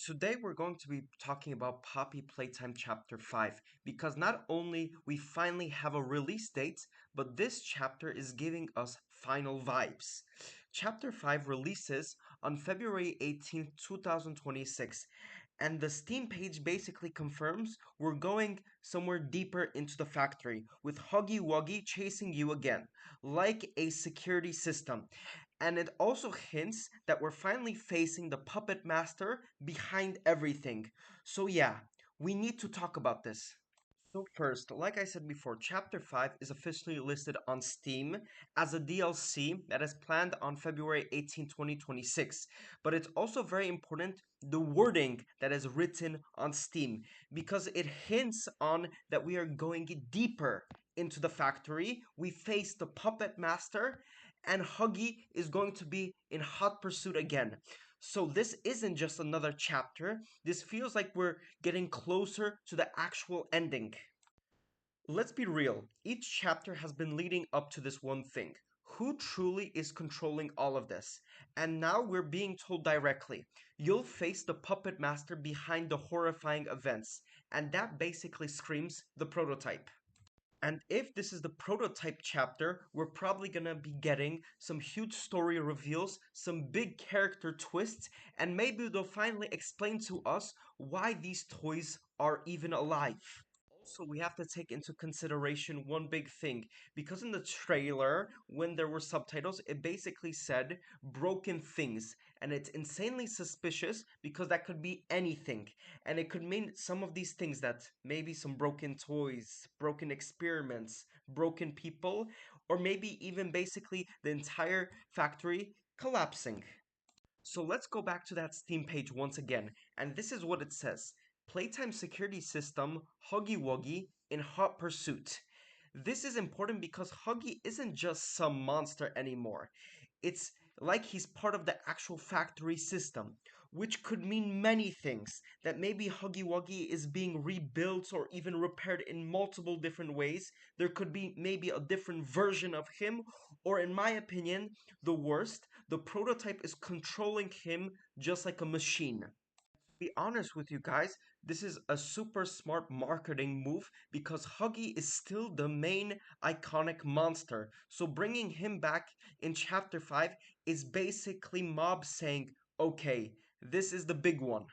Today we're going to be talking about Poppy Playtime Chapter 5 because not only we finally have a release date, but this chapter is giving us final vibes. Chapter 5 releases on February 18th, 2026, and the Steam page basically confirms we're going somewhere deeper into the factory with Huggy Wuggy chasing you again, like a security system. And it also hints that we're finally facing the puppet master behind everything. So yeah, we need to talk about this. So first, like I said before, Chapter 5 is officially listed on Steam as a DLC that is planned on February 18, 2026. But it's also very important the wording that is written on Steam because it hints on that we are going deeper into the factory. We face the puppet master and Huggy is going to be in hot pursuit again. So this isn't just another chapter. This feels like we're getting closer to the actual ending. Let's be real, each chapter has been leading up to this one thing. Who truly is controlling all of this? And now we're being told directly, you'll face the puppet master behind the horrifying events. And that basically screams the prototype. And if this is the prototype chapter, we're probably gonna be getting some huge story reveals, some big character twists, and maybe they'll finally explain to us why these toys are even alive. Also, we have to take into consideration one big thing because in the trailer, when there were subtitles, it basically said broken things, and it's insanely suspicious because that could be anything, and it could mean some of these things that maybe some broken toys, broken experiments, broken people, or maybe even basically the entire factory collapsing. So let's go back to that Steam page once again, and this is what it says. Playtime security system Huggy Wuggy in hot pursuit. This is important because Huggy isn't just some monster anymore. It's like he's part of the actual factory system, which could mean many things. That maybe Huggy Wuggy is being rebuilt or even repaired in multiple different ways. There could be maybe a different version of him, or in my opinion, the worst, the prototype is controlling him just like a machine. Be honest with you guys, this is a super smart marketing move because Huggy is still the main iconic monster. So bringing him back in chapter 5 is basically Mob saying, okay, this is the big one.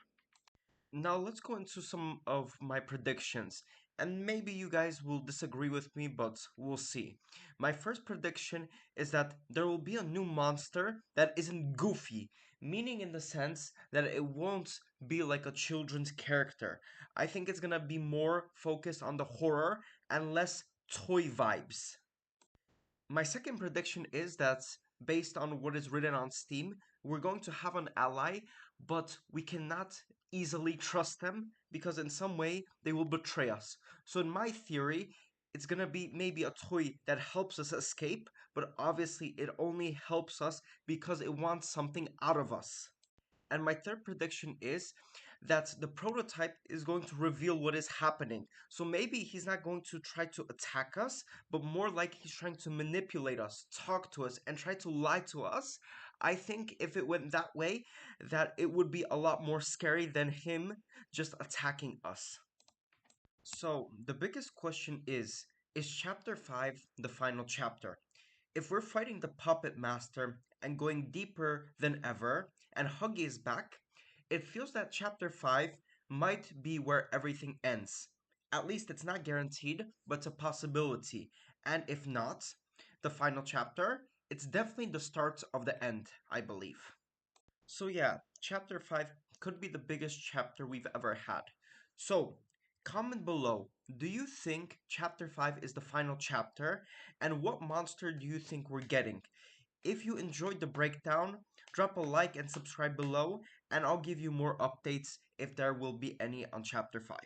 Now let's go into some of my predictions. And maybe you guys will disagree with me, but we'll see. My first prediction is that there will be a new monster that isn't goofy, meaning in the sense that it won't be like a children's character. I think it's gonna be more focused on the horror and less toy vibes. My second prediction is that based on what is written on Steam, we're going to have an ally, but we cannot easily trust them because in some way they will betray us. So in my theory, it's gonna be maybe a toy that helps us escape, but obviously it only helps us because it wants something out of us. And my third prediction is that the prototype is going to reveal what is happening. So maybe he's not going to try to attack us, but more like he's trying to manipulate us, talk to us, and try to lie to us. I think if it went that way, that it would be a lot more scary than him just attacking us. So the biggest question is chapter 5 the final chapter? If we're fighting the puppet master and going deeper than ever, and Huggy is back, it feels that chapter 5 might be where everything ends. At least it's not guaranteed, but it's a possibility. And if not, the final chapter, it's definitely the start of the end, I believe. So yeah, chapter 5 could be the biggest chapter we've ever had. So, comment below, do you think chapter 5 is the final chapter? And what monster do you think we're getting? If you enjoyed the breakdown, drop a like and subscribe below, and I'll give you more updates if there will be any on chapter 5.